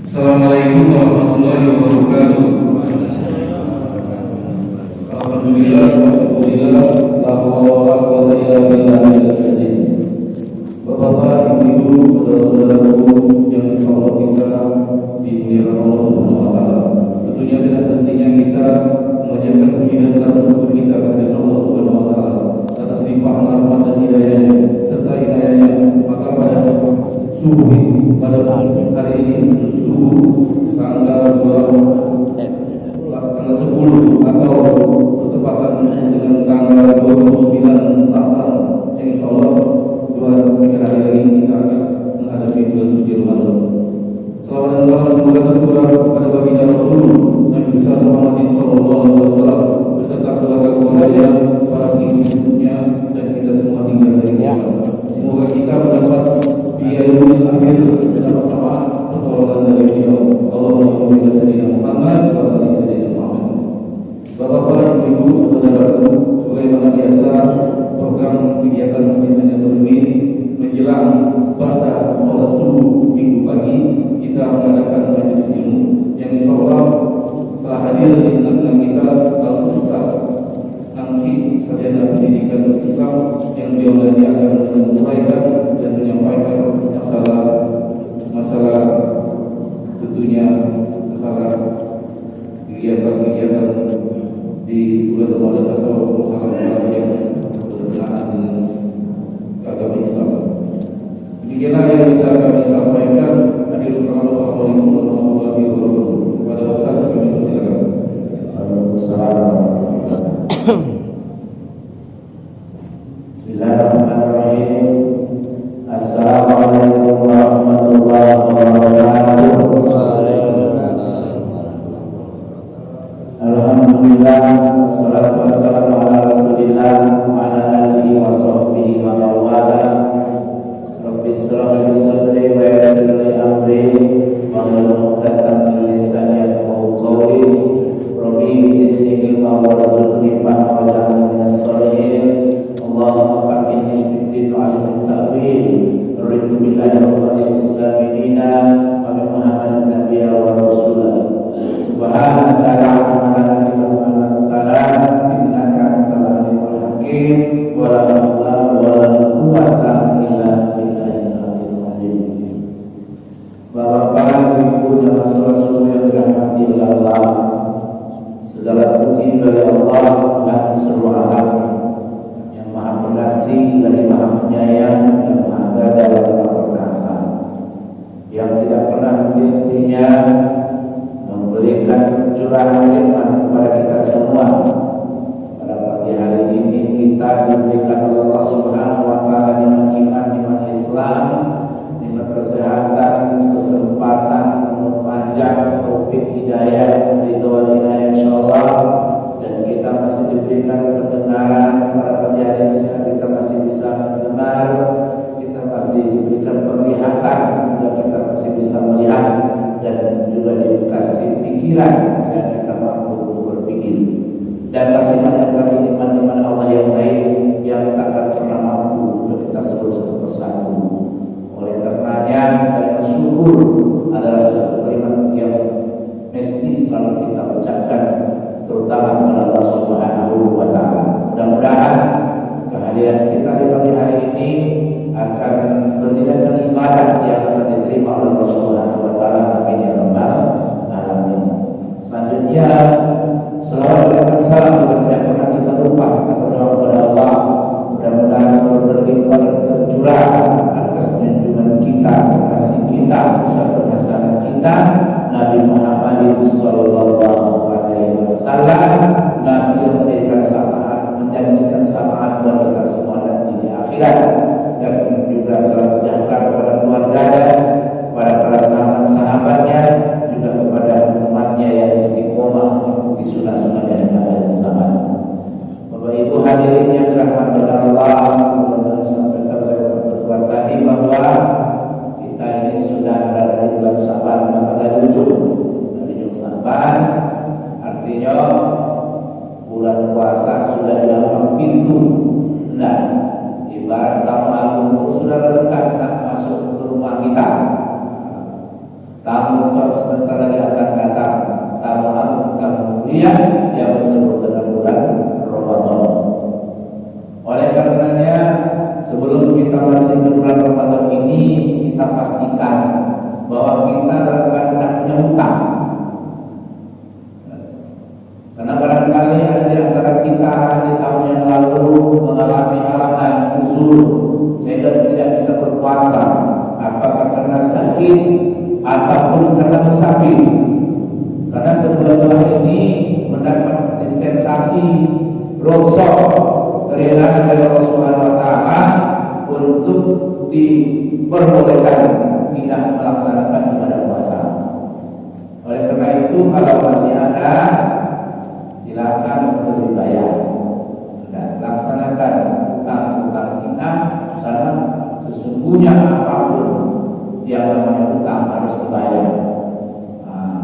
Assalamualaikum warahmatullahi wabarakatuh. Alhamdulillah wassyukurillah la haula wala quwwata illa billah. Bapak-bapak, ibu-ibu, saudara-saudaraku yang insyaallah kita dimuliakan Allah Subhanahu wa taala. Tentunya tidak hentinya kita mengucapkan puji dan rasa syukur kita kepada Allah Subhanahu wa taala atas limpahan rahmat dan hidayahnya serta inayahnya. Maka pada subuh pada hari ini subuh tanggal 10 atau bertepatan dengan tanggal 29 Safar yang insyaallah 2-3 hari lagi kita akan menghadapi bulan suci Ramadan. Salawat dan salam semoga tercurah kepada baginda Rasul Nabi besar Muhammad sallallahu alaihi wasallam beserta keluarga keluarganya, para pengikutnya dan kita semua tinggal dari kiamat. Semoga kita mendapat biayaul akhir bersama-sama pertolongan dari beliau. Allahumma sholli ala sayyidina Muhammad wa ala ali sayyidina Muhammad. Bapak-bapak, ibu-ibu, saudara-saudaraku, sebagaimana biasa program kegiatan Masjid Nahdlatul Ulama menjelang pada sholat subuh minggu pagi kita mengadakan majelis ilmu yang insyaallah telah hadir di tengah-tengah kita Al-Ustaz Angki Sarjana Pendidikan Islam yang beliau nanti akan menguraikan dan menyampaikan masalah tentunya masalah kegiatan di bulan Ramadan atau masalah yang berkenaan dengan agama Islam. Demikianlah yang bisa kami sampaikan. Assalamualaikum warahmatullahi wabarakatuh. Kepada Ustaz kami silakan. Bismillahirrahmanirrahim. Assalamualaikum warahmatullahi wabarakatuh. Alhamdulillah, wassalatu wassalamu ala Rasulillah wa ala alihi wa sahbihi wa mawala. Rabbi shrah li sadri wa yassir li amri wahlul 'uqdatam min lisani yafqahu qawli. Rabbi zidni ilma warzuqni fahma waj'alni minas shalihin. Allahumma faqihni fid-din wa 'allimni ta'wil. Raditu billahi rabbil islami dinan wa bi Muhammadin nabiyyan wa rasulah. Subhanaka la ilma lana illa ma 'allamtana innaka antal alimul hakim. Wa la haula wa la quwwata illa billahil aliyyil azim. Bapak, Ibu, dan saudara-saudara yang dirahmati oleh Allah, segala puji bagi Allah Tuhan seluruh alam yang Maha Pengasih lagi Maha Penyayang dan Maha Gagah lagi Maha Perkasa, yang tidak pernah henti-hentinya memberikan curahan nikmat kepada kita semua. Pada pagi hari ini kita diberikan oleh Allah Subhanahu wa taala nikmat iman, nikmat Islam, nikmat kesehatan, kesempatan, umur panjang, taufik hidayah, ridho wal hidayah insyaallah, dan kita masih diberikan pendengaran. Pada pagi hari ini kita masih bisa mendengar, kita masih diberikan penglihatan, juga kita masih bisa melihat, dan juga dikasih pikiran sehingga kita mampu untuk berpikir. Dan masih banyak lagi nikmat-nikmat Allah yang lain yang tak akan pernah mampu untuk kita sebut satu persatu. Oleh karenanya, kalimat syukur adalah suatu kalimat yang mesti selalu kita ucapkan, terutama kepada Allah Subhanahu wa taala. Mudah-mudahan kehadiran kita di pagi hari ini akan berdasarkan ibadah yang akan diterima oleh Allah Subhanahu wa taala. Amin ya rabbal alamin. bahwa kita dalam keadaan punya hutang. Karena barangkali ada di antara kita di tahun yang lalu mengalami halangan usul sehingga tidak bisa berpuasa, apakah karena sakit ataupun karena musafir. Karena kedua-dua ini mendapat dispensasi rukhsah keringanan dari Allah Subhanahu wa taala untuk diperbolehkan tidak melaksanakan ibadah puasa. Oleh karena itu kalau masih ada, silakan untuk dibayar dan laksanakan hutang-hutang kita, karena sesungguhnya apapun yang namanya hutang harus dibayar.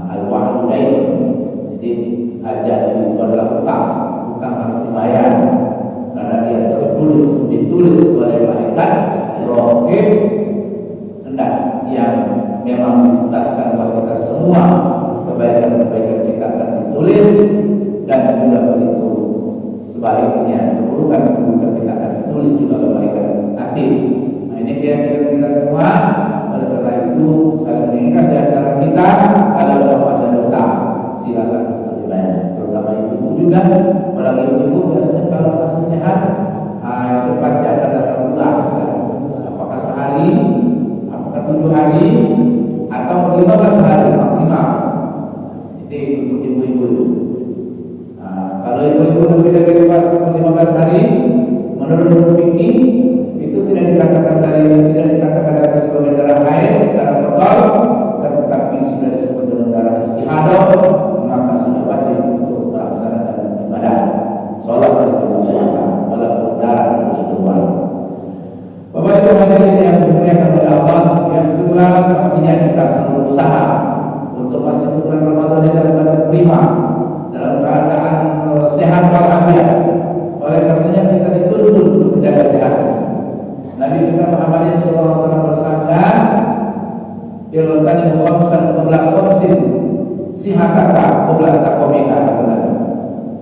Al-wa'du dain. Jadi hajat itu adalah hutang harus dibayar karena dia ditulis oleh malaikat raqib, hendak yang memang ditugaskan buat kita semua. Kebaikan-kebaikan kita akan ditulis, dan juga begitu sebaliknya keburukan-keburukan kita akan ditulis juga oleh malaikat atid. Nah, ini kira-kira kita semua. Oleh karena itu saling mengingat di antara kita adalah masa hutang, silakan untuk dibayar. Terutama ibu juga, apalagi ibu biasanya kalau masih sehat, itu pasti akan datang bulan. Apakah sehari, apakah 7 hari, atau 15 hari maksimal. Jadi untuk ibu-ibu itu. Kalau ibu-ibu lebih dari 15 hari, menurut fikih itu tidak dikatakan dari sebagai darah haid, darah kotor, tetapi sudah disebut dengan darah istihadah, maka sudah wajib untuk melaksanakan ibadah sholat dan juga puasa walaupun darah terus keluar. Bapak Ibu hadirin yang dimuliakan oleh Allah, yang kedua pastinya kita selalu berusaha untuk masuk bulan Ramadan ini dalam keadaan prima, dalam keadaan sehat walafiat. Oleh karenanya kita dituntut untuk menjaga kesehatan. Nabi kita Muhammad sallallahu alaihi wasallam bersabda, "Ilatan khamsan qabla khamsin sihataka qabla saqamika."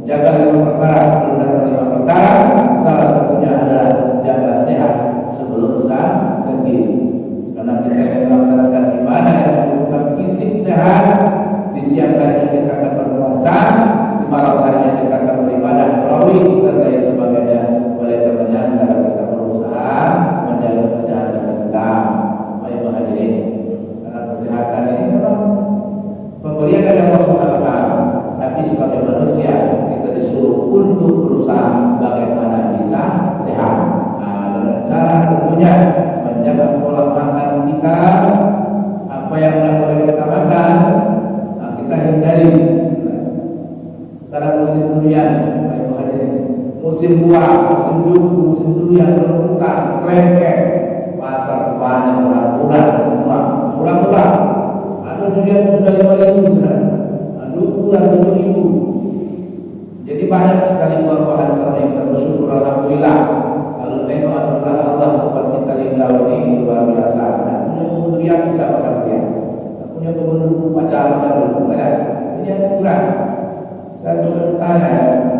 Jaga 5 perkara sebelum datang 5 perkara. Salah satunya adalah jaga sehat sebelum sakit. Karena kita yang melaksanakan ibadah yang membutuhkan fisik sehat, di siang harinya kita akan berpuasa, di malam harinya kita akan beribadah tarawih dan lain sebagainya. Oleh karenanya kita berusaha menjaga kesehatan kita. Baik hadirin, karena kesehatan ini memang pemberian dari Allah Subhanahu wa taala, tapi sebagai manusia kita disuruh untuk berusaha bagaimana bisa sehat. Dengan cara tentunya menjaga pola makan kita, apa yang tidak boleh kita makan, kita hindari. Sekarang musim durian, baik hadirin, musim buah, musim duku, musim durian, rambutan, selengkeh, pasar banyak murah semua, murah. Ada durian sudah 5.000 sekarang, duku dan 7.000. Jadi banyak sekali buah-buahan karena kita bersyukur alhamdulillah. Kalau tengok adalah Allah tempat kita tinggal ini luar biasa. Dan punya kebun durian bisa makan durian, punya kebun duku pacar makan duku, kan? Ini yang kurang. Saya sudah tanya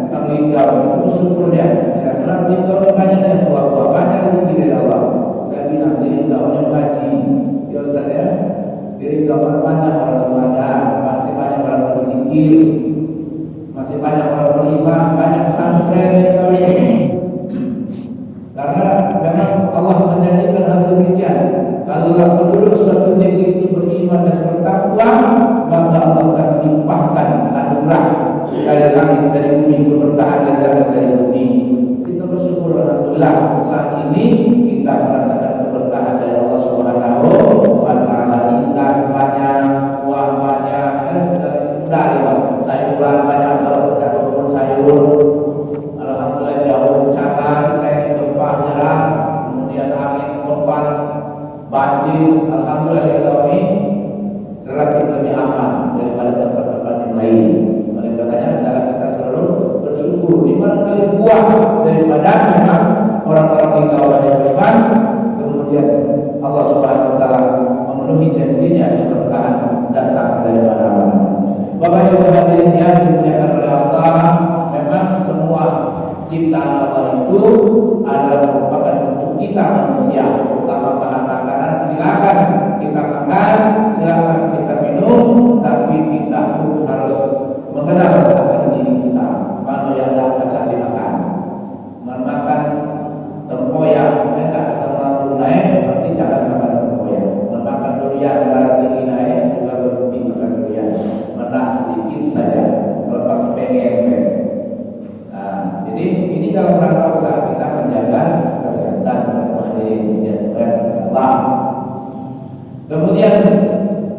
tentang linggau, itu bersyukur dia. Karena linggau ini banyaknya buah-buah, banyak rezeki dari Allah. Saya bilang di linggaunya haji, ya Ustaz ya. Di linggau banyak orang beribadah, masih banyak orang berzikir, masih banyak orang beriman, banyak pesantren di linggau ini. Karena memang Allah menjanjikan hal demikian. Kalau penduduk suatu negeri itu beriman dan bertakwa, maka Allah akan limpahkan anugerah dari langit, dari bumi, keberkahan dari langit, dari bumi. Kita bersyukur alhamdulillah saat ini kita merasakan keberkahan dari Allah Subhanahu wa taala. Ikan banyak, buah banyak, dari sayuran banyak, kalau tidak kebun sayur. Alhamdulillah jauh bencana kita ini gempa nyerang, kemudian angin topan, banjir. Alhamdulillah kita ini relatif lebih aman daripada tempat-tempat yang lain. Oleh karenanya adalah kita selalu bersyukur. Di mana kali buah daripada memang orang-orang tinggal banyak beriman, kemudian Allah Subhanahu wa taala memenuhi janjinya keberkahan datang dari mana-mana. Bapak Ibu hadirin yang dimuliakan oleh Allah, memang semua ciptaan Allah itu adalah merupakan untuk kita manusia, terutama bahan makanan. Silakan kita makan,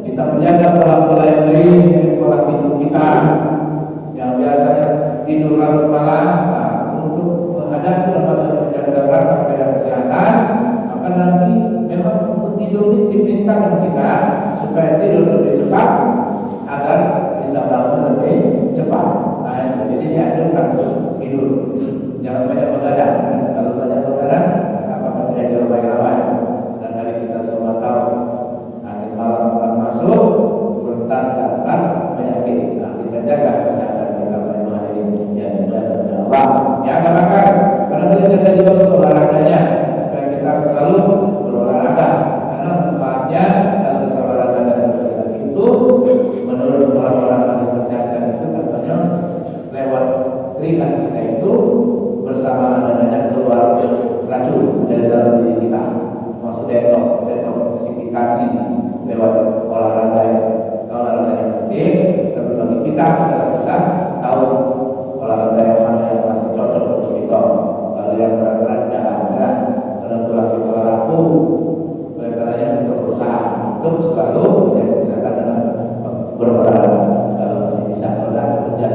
kita menjaga pola-pola yang baik, pola tidur kita yang biasanya tidur larut malam. Nah, untuk menghadapi Ramadan dalam rangka kesehatan, maka nanti memang untuk tidur ini diperintahkan kita supaya tidur lebih cepat agar bisa bangun lebih cepat. Nah, jadi dianjurkan tidur, jangan banyak begadang. Kalau banyak begadang, apakah tidak jauh ramai-ramai? Dan dari kita semua tahu, angin malam akan masuk, rentan dapat penyakit. Nah, kita jaga kesehatan kita pada hari ini. Ya, mudah-mudahan Allah. Ya, katakan, karena kita jaga juga olahraganya, supaya kita selalu berolahraga. Karena manfaatnya kalau kita olahraga dan berolahraga itu, menurut orang-orang ahli kesehatan itu katanya lewat keringat kita itu bersamaan dengannya keluar racun dari dalam diri kita, maksud detoksifikasi lewat olahraga yang penting. Tapi bagi kita adalah kita tahu olahraga yang mana yang masih cocok untuk kita. Kalau yang berat-berat jangan berat, karena tulang kita rapuh. Oleh karenanya kita berusaha untuk selalu kesehatan dengan berolahraga. Kalau masih bisa bekerja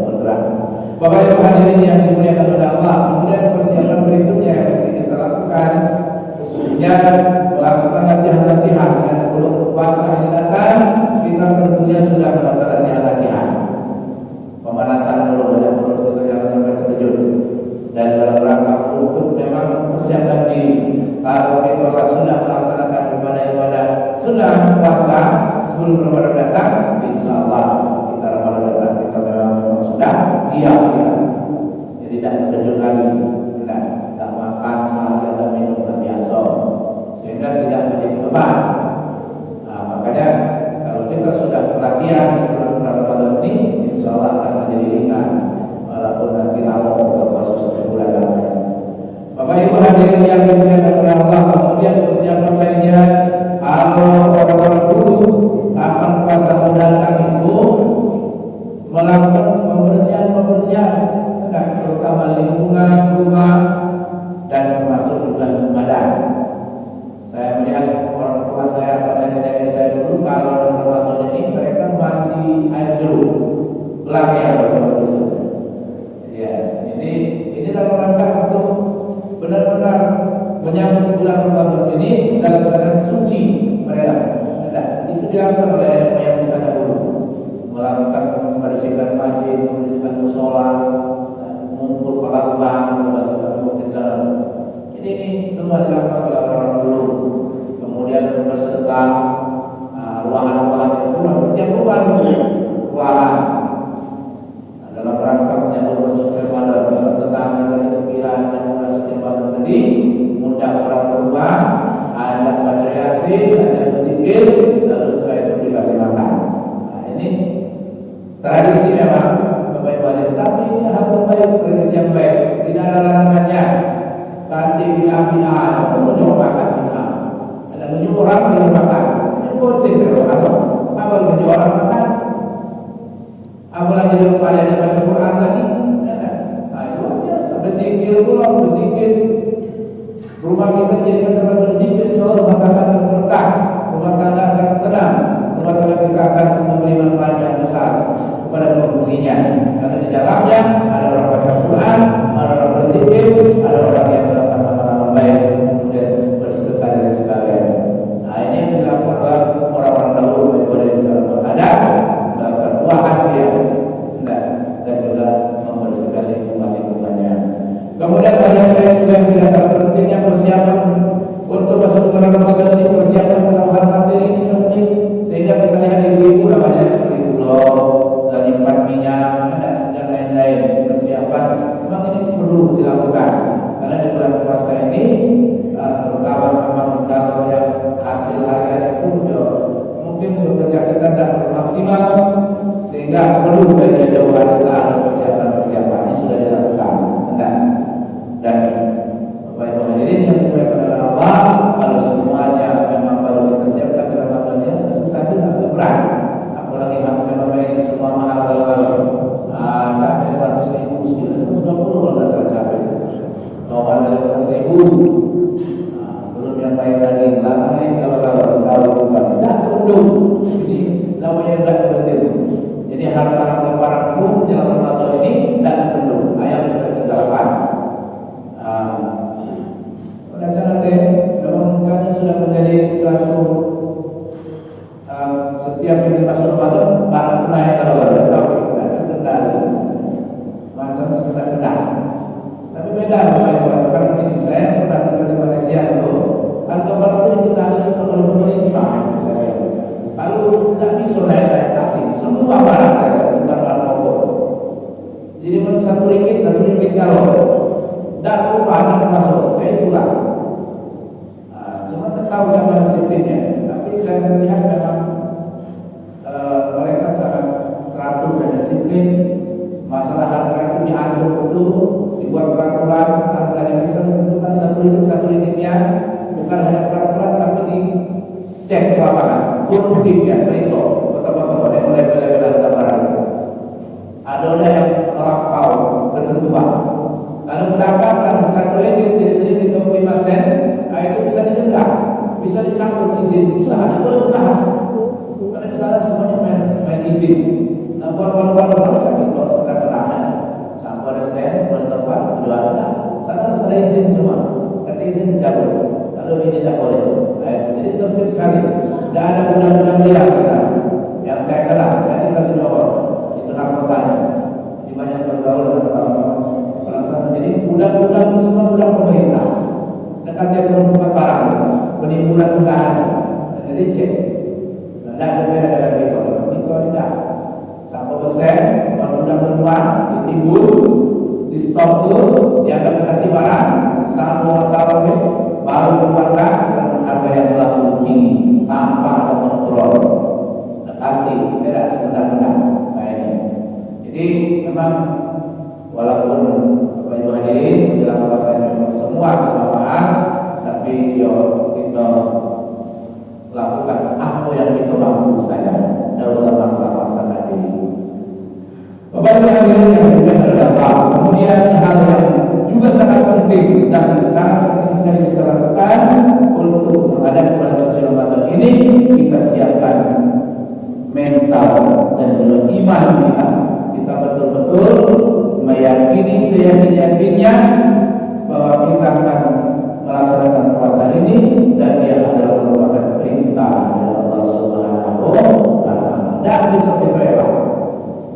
bergerak. Bapak Ibu hadirin yang dimuliakan oleh Allah, kemudian persiapan berikutnya yang mesti kita lakukan, khususnya melakukan latihan-latihan. Dan sebelum puasa ini datang, kita tentunya sudah melakukan latihan-latihan. Pemanasan dulu, banyak perlu kita jangan sampai terkejut. Dan dalam rangka untuk memang persiapan diri. Kalau kita sudah melaksanakan ibadah-ibadah sunnah puasa sebelum Ramadan datang, insya Allah kita Ramadan datang kita memang sudah siap kita. Jadi tidak terkejut lagi, tidak makan seharian dan minum tak biasa, sehingga tidak menjadi beban. Nah, makanya kalau kita sudah latihan sebelum Ramadan ini, insya Allah akan menjadi ringan, walaupun nanti lama kita masuk 1 bulan lamanya. Bapak Ibu hadirin yang dimuliakan oleh Allah, kemudian persiapan lainnya, kalau orang-orang dulu akan puasa mendatang itu melakukan pembersihan, terutama lingkungan rumah dan termasuk juga badan. Saya melihat orang tua saya atau nenek-nenek saya dulu kalau Ramadan ini mereka mandi air jeruk, belakang bersama disini. Ya, ini dalam rangka untuk benar-benar menyambut bulan Ramadan ini dalam keadaan suci mereka. Nah, itu dilakukan oleh nenek moyang kita dahulu, melakukan membersihkan masjid, membersihkan musola, mengumpul para rumah, membersihkan masjid sana. Ini semua dilakukan oleh orang dulu. Kemudian bersedekah, ruangan-ruangan itu tiap bulan ruangan. Dalam rangka menyambut bulan Ramadan, senang dengan gembira dengan bulan Ramadan tadi, undang orang berubah, ada baca yasin, ada berzikir, lalu setelah itu dikasih makan. Nah, ini tradisi memang Bapak Ibu hadirin, tapi ini hal yang baik, tradisi yang baik, tidak ada larangannya. Nanti bila-bila kamu jangan makan bila. Ada menyuruh orang yang makan, menyuruh kucing kalau apa menyuruh orang makan. Apalagi di rumah ada baca Quran lagi. Nah, itu biasa. Berzikir pulang, berzikir. Rumah kita dijadikan tempat berzikir, insyaallah rumah tangga akan berkah, rumah tangga akan tenang, rumah tangga kita akan memberi manfaat yang besar kepada penghuninya. Karena di dalamnya ada orang baca Quran, ada orang berzikir, ada orang yang melakukan amal-amal baik, kemudian bersedekah dan sebagainya. Nah, ini yang dilakukan ini namanya tidak berdiri. Jadi harta barang pun dalam Ramadan ini tidak berdiri. Ayat sudah 38. Rencana memang kami sudah menjadi suatu setiap ingin masuk Ramadan barang naik kalau ada tahu tidak terkendali macam sekedar kenal. Tapi beda bukan ini. Saya pernah tinggal di Malaysia itu harga barang itu dikendali oleh pemerintah. Kalau tidak bisa naik kasih semua barang saya bukan barang pokok. Jadi satu ringgit kalau tidak lupa anak masuk saya pulang. Cuma tak tahu cara sistemnya. Tapi saya melihat memang mereka sangat teratur dan disiplin. Masalah harga itu diatur betul, dibuat peraturan harganya bisa ditentukan satu ringgitnya, bukan hanya peraturan tapi dicek ke lapangan, turun ya, periso, betul-betul oleh bela-bela barang. Ada yang melampau ketentuan. Kalau pendapatan 1 ringgit jadi 1,25 sen, itu bisa didenda, bisa dicampur izin usaha, tidak boleh usaha. Karena di sana semuanya main izin. Nah, baru-baru jadi kalau sudah kenanya, sampai ada sen, pada tempat, kedua ada. Sana harus ada izin semua. Kata izin dicabut. Kalau ini tidak boleh. Jadi tertib sekali. Tidak ada gudang-gudang liar di sana. Yang saya kenal, saya tinggal di Johor, di tengah kotanya. Di banyak bergaul dengan orang sana. Jadi gudang-gudang itu semua gudang pemerintah. Dekat dia penumpukan barang, penimbunan tidak ada. Jadi cek. Tidak ada beda dengan kita. Kita tidak. Sampai persen, kalau sudah keluar, ditimbun, di stop dulu, dianggap berhenti barang, sampai masalah baru dikeluarkan dengan harga yang terlalu tinggi, tanpa ada kontrol. Dekati, tidak sekedar-kedar. Jadi memang walaupun Bapak Ibu hadirin menjelang puasa memang semua sama mahal, tapi kita lakukan apa yang kita mampu saja. Tidak usah maksa-maksakan diri. Bapak Ibu hadirin yang dimuliakan oleh Allah, kemudian hal yang juga sangat penting dan sangat penting sekali kita lakukan untuk menghadapi bulan suci Ramadan ini, kita siapkan mental dan juga iman kita. Kita betul-betul meyakini seyakin-yakinnya bahwa kita akan melaksanakan puasa ini dan dia adalah merupakan perintah dari Allah Subhanahu wa Ta'ala. Tidak bisa kita elak.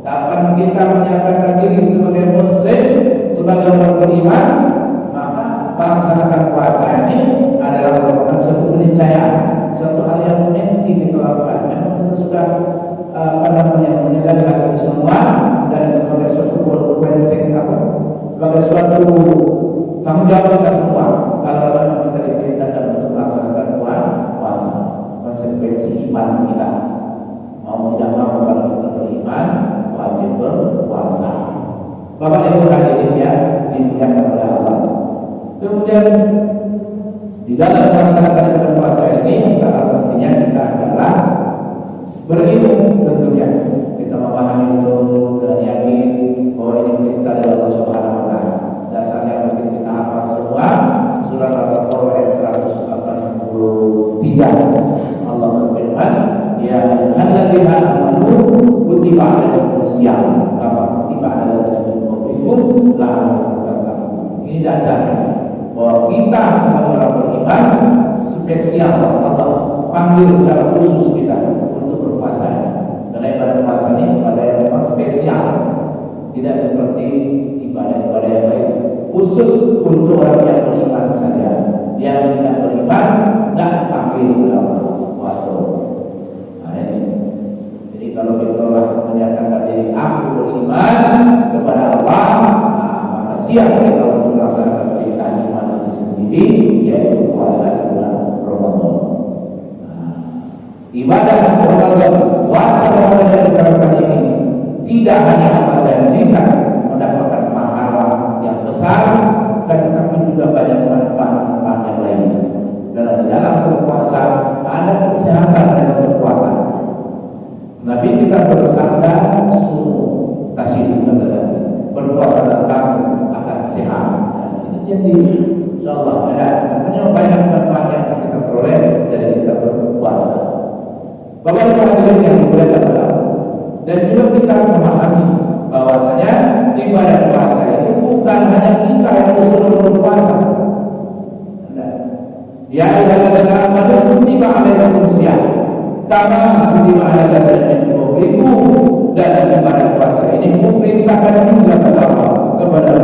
Kapan kita menyatakan diri sebagai Muslim, sebagai orang beriman, maka melaksanakan puasa ini adalah merupakan suatu keniscayaan, suatu hal yang mesti kita lakukan. Memang kita sudah menyadari hal itu semua dan sebagai suatu konsekuensi sebagai suatu tanggung jawab kita semua. Kalau memang kita diperintahkan untuk melaksanakan puasa, konsekuensi iman kita. Mau tidak mau kalau kita beriman wajib berpuasa. Bapak Ibu hadirin ya dimuliakan oleh Allah. Kemudian di dalam melaksanakan bulan puasa ini, antara pastinya kita adalah berilmu tentunya. Kita memahami itu dengan yakin bahwa ini perintah dari Allah Subhanahu wa Ta'ala. Dasarnya mungkin kita hafal semua surah Al-Baqarah ayat 183. Allah berfirman, ya ayyuhalladzina amanu kutiba alaikumus syiyam kama kutiba alal ladzina min qablikum la'allakum tattaqun. Ini dasarnya bahwa kita sebagai orang beriman spesial Allah panggil secara khusus kita untuk berpuasa. Karena ibadah puasa ini ibadah yang memang spesial, tidak seperti ibadah-ibadah yang lain. Khusus untuk orang yang beriman saja. Yang tidak beriman tidak dipanggil oleh Allah puasa. Nah ini. Jadi kalau kita menyatakan diri aku beriman kepada Allah, maka siap kita untuk melaksanakan perintah iman itu sendiri, yaitu puasa di bulan Ramadan. Ibadah Ramadan, puasa Ramadan yang kita lakukan ini tidak hanya Allah janjikan mendapatkan pahala yang besar, tetapi juga banyak manfaat-manfaat yang lain. Karena di dalam berpuasa ada kesehatan dan kekuatan. Nabi kita bersabda, kasih berpuasa datang akan sehat. Dan ini jadi insyaallah ada. Makanya banyak manfaat yang kita peroleh dari kita berpuasa. Bapak Ibu hadirin yang dimuliakan Allah, dan juga kita memahami bahwasanya ibadah puasa itu bukan hanya kita yang disuruh berpuasa. Ya ayyuhalladzina amanu kutiba alaikumus syiyam kama kutiba alal ladzina min qablikum, dan ibadah puasa ini memerintahkan juga kepada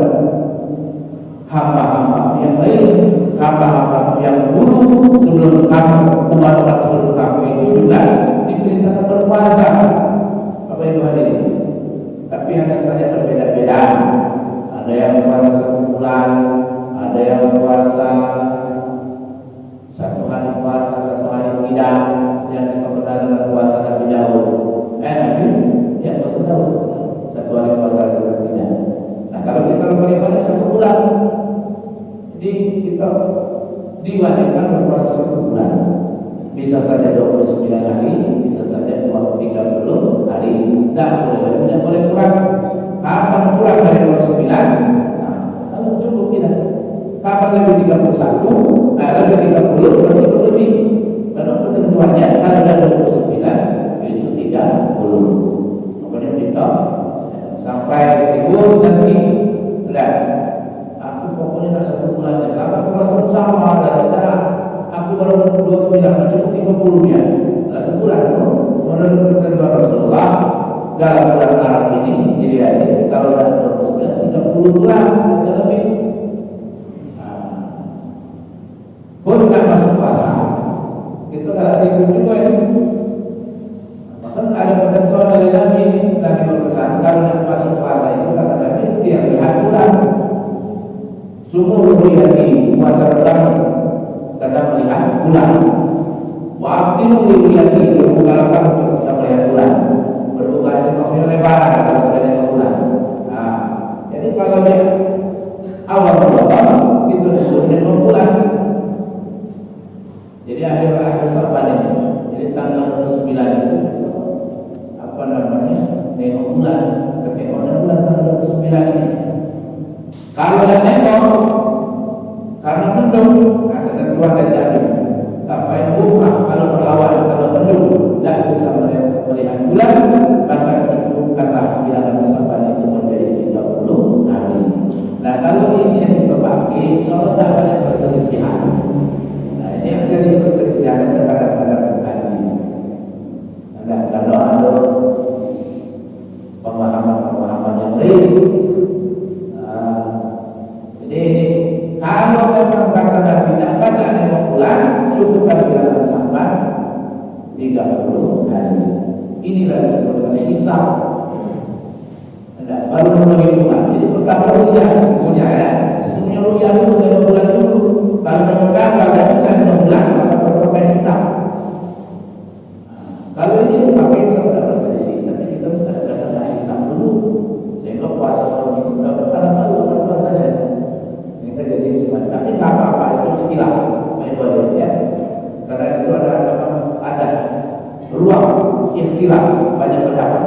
hamba-hamba yang lain, hamba-hamba yang dulu sebelum kamu, umat-umat sebelum kamu itu juga diperintahkan berpuasa. Bapak Ibu hadirin, tapi hanya saja berbeda-beda. Ada yang puasa 1 bulan, ada yang puasa 1 hari puasa, 1 hari tidak. Yang kita kenal dengan puasa Nabi Daud. Nabi, ya puasa Daud, 1 hari puasa, 1 hari tidak. Nah, kalau kita beribadah 1 bulan, jadi kita diwajibkan berpuasa 1 bulan. Bisa saja 29 hari, bisa saja 30 hari, tidak boleh kurang. Kapan kurang dari 29? Nah, kalau cukup tidak. Kapan lebih 31? Lebih 30 berarti berlebih. Karena ketentuannya kalau ada 29 itu 30. Kemudian kita sampai libur nanti, udah. Aku pokoknya nak 1 bulan ya. Kalau puasa sama dan tidak. Aku baru 29, cukup 30-nya. Nah, sebulan itu menurut ketentuan Rasulullah dalam bulan Arab ini, jadi aja kalau dah 29, 30 bulan macam lebih. Pun tidak masuk puasa, kita kalau libur juga ya. Bahkan ada ketentuan dari Nabi berpesan kalau nak masuk puasa itu kata Nabi dia lihat bulan. Sumur ruyati puasa pertama karena melihat bulan. Waktu ruyati berbuka kamu kita melihat bulan. Berbuka itu maksudnya lebaran kalau sudah lihat bulan. Nah, jadi kalau dia awal Ramadan itu disebutnya 2 bulan. Jadi akhir Saban ini, jadi tanggal 29 itu apa namanya? Nengok bulan, ketemuan bulan tanggal 29 ini. Kalau dah nengok karena mendung, nah ketentuan dari Nabi. Tak payah buka kalau berlawan, kalau mendung tidak bisa melihat bulan, maka cukupkanlah bilangan Saban itu menjadi 30 hari. Nah kalau ini yang kita pakai, insya Allah tidak ada perselisihan. Yang jadi perselisihan itu kadang-kadang tadi ada pemahaman yang lain. Jadi ini kalau memang kata Nabi tidak baca nengok bulan, cukupkan bilangan Saban 30 hari. Inilah disebut dengan hisab. Baru menghitungan. Jadi pertama rupiah sesungguhnya rupiah dulu 2 bulan dulu. Kalau memegang tidak bisa 2 bulan, maka perlu hisab. Kalau ini pakai hisab tidak berselisih, tapi kita kadang-kadang hisab dulu sehingga puasa orang itu dapat karena tahu puasanya, sehingga jadi sesuatu. Tapi tak apa-apa, itu sekilas baik-baik ya. Karena itu ada ruang istilah banyak pendapat.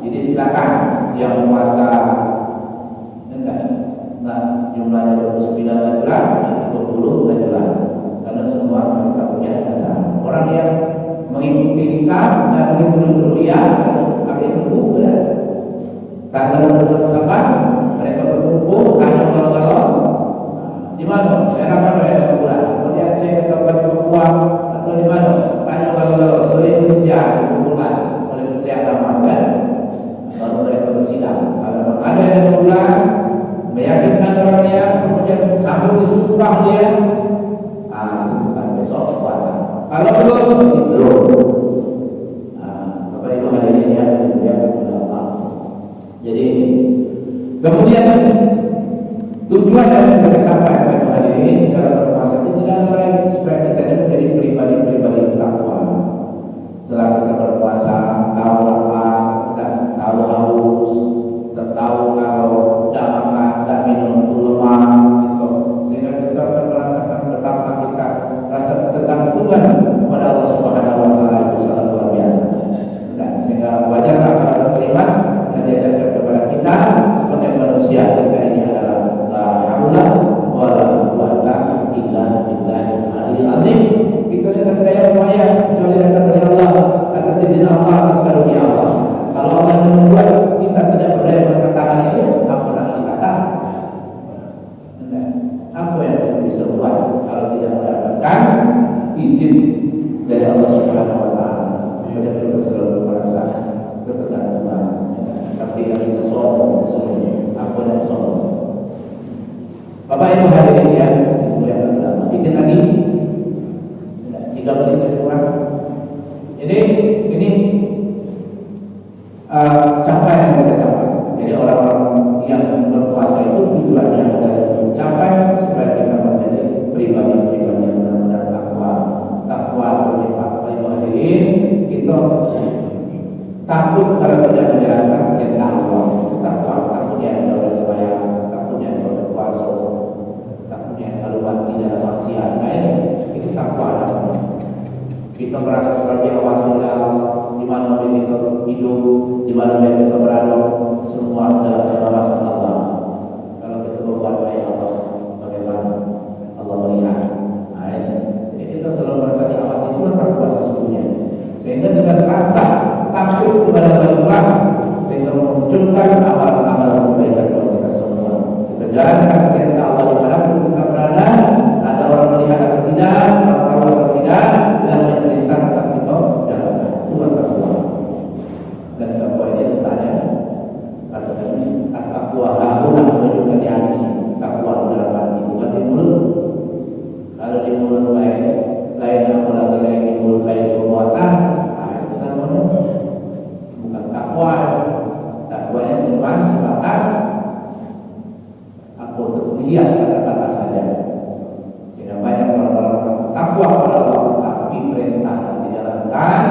Jadi silakan yang puasa nah jumlahnya 29 bulan, 30 bulan, karena semua kita punya dasar. Orang yang mengikuti hisab dan mengikuti ru'yah itu bulan tanggal 29 Saban mereka berkumpul hanya kalau di mana? Daerah mana ya bulan? Atau di Aceh atau di Papua atau di mana? Hanya kalau seluruh Indonesia dikumpulkan oleh Menteri Agama kan? Baru mereka bersidang. Kalau ada yang bulan meyakinkan orangnya, kemudian sambil disumpah dia, itu bukan besok puasa. Kalau belum. Bapak Ibu hadirin yang dimuliakan oleh Allah. Jadi kemudian tujuan yang kita capai, Bapak Ibu hadirin dalam berpuasa itu tidak lain supaya kita menjadi pribadi-pribadi yang takwa. Setelah kita berpuasa, tahu lapar, tahu haus, tahu kalau tidak makan, tidak minum itu lemah, gitu. Sehingga kita akan merasakan betapa kita rasa ketergantungan kepada Allah Subhanahu Wa Taala itu sangat luar biasa. Dan sehingga wajarlah para kalimat yang diajarkan kepada kita sebagai manusia kita ini adalah la haula wala quwwata illa billahil aliyil azim. Kita tidak ada daya upaya kecuali datang dari Allah. Jadi ini capaian yang kita capai. Jadi orang-orang yang berpuasa itu tujuannya adalah mencapai supaya kita menjadi pribadi-pribadi yang benar-benar takwa berlipat. Baik hadirin, kita takut kalau tidak menjalankan perintah Allah. Takutnya kalau supaya takutnya kalau berpuasa, takutnya kalau mati dalam maksiat. Nah ini takwa. Kita merasa sebagai awasi Allah, di mana kita hidup, di mana kita berada, semua dalam pengawasan Allah. Kalau kita berbuat baik Allah, bagaimana Allah melihat? Nah, jadi kita selalu merasa diawasi, itulah takwa sesungguhnya. Sehingga dengan rasa takut kepada Allah, sehingga memunculkan amal-amal kebaikan buat kita semua. Kita jalankan perintah Allah dimanapun kita berada, ada orang melihat atau tidak, orang tahu atau tidak, dan perintah tetap kita jalankan. Itulah takwa. Dan takwa ini letaknya atau takwa haruna menunjukkan di hati, takwa dalam hati, bukan di mulut. Kalau di mulut lain apa lagi lain di mulut lain perbuatan, itu namanya bukan takwa. Takwanya cuma sebatas apa terhias kata-kata saja. Sehingga banyak orang-orang takwa kepada Allah, tapi perintah yang dijalankan,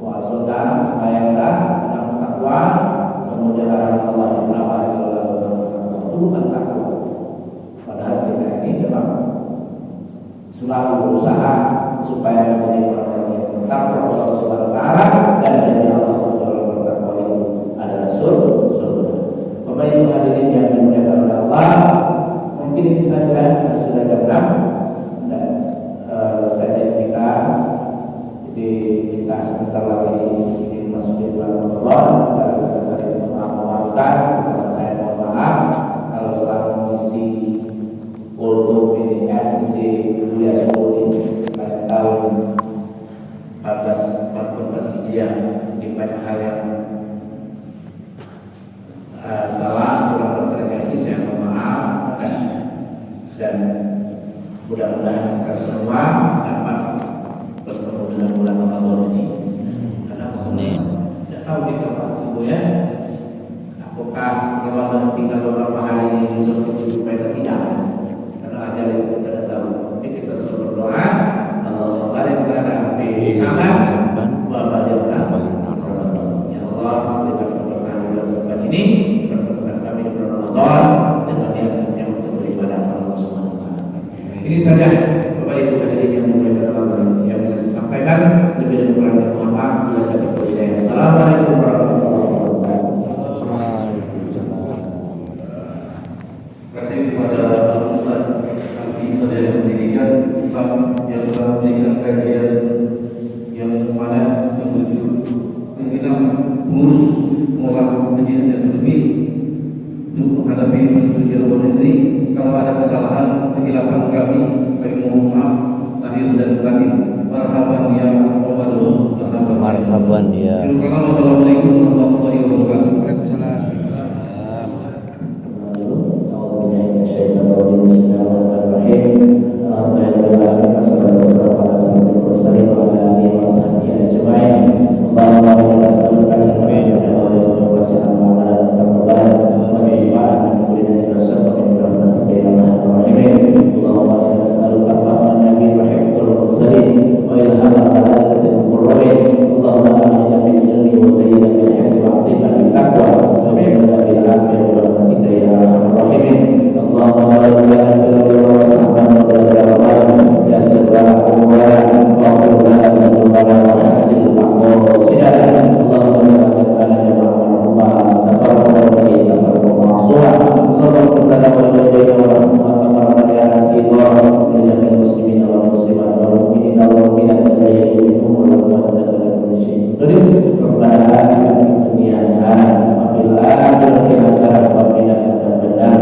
puasa dah, sembahyang dah, yang takwa, kemudian larangan Allah diberapa segala takwa, itu bukan takwa. Padahal kita ini memang selalu berusaha supaya menjadi orang-orang yang bertakwa kepada Allah Subhanahu wa taala dan menjadi Allah orang bertakwa itu adalah surga. Bapak Ibu hadirin yang dimuliakan oleh Allah, mungkin ini saja sudah jam 6 dan kajian kita. Jadi kita sebentar lagi ingin masuk di bulan Ramadan. Dalam kita saling memaafkan, karena saya mohon maaf kalau selama mengisi kultur ini, mengisi kuliah subuh ini pada tahun 1444 Hijriah, di banyak hal yang salah kurang terjadi, saya mohon maaf, dan mudah-mudahan kita semua dapat bertemu dengan bulan Ramadan ini. Karena tidak tahu kita Pak Ibu ya, apakah Ramadan tinggal beberapa hari ini seperti itu atau tidak? Karena ajar itu kita tidak tahu. Tapi kita selalu berdoa, Allahumma barik lana fi syaban wa barik lana Ramadan. Ya Allah, berikan keberkahan bulan Syaban ini, pertemukan kami di bulan Ramadan dengan niat untuk beribadah kepada Allah Subhanahu wa taala. Ini saja Bapak Ibu hadirin yang dimuliakan Allah yang bisa saya sampaikan. Lebih dan kurangnya mohon maaf bila tidak berhidayah. Assalamualaikum warahmatullahi wabarakatuh. Terima kasih kepada Ustaz Alfi Sarjana Pendidikan Islam yang telah memberikan kajian yang mana yang berjudul tentang mengurus mengolah masjid yang lebih untuk menghadapi bulan suci Ramadan ini. Kalau ada kesalahan, kehilapan kami, kami mohon maaf lahir dan batin. Marhaban ya Muhammad. Marhaban ya. Assalamualaikum warahmatullahi wabarakatuh. Waalaikumsalam. Rabbana atina fid dunya hasanah wa fil akhirati hasanah wa qina adzabannar.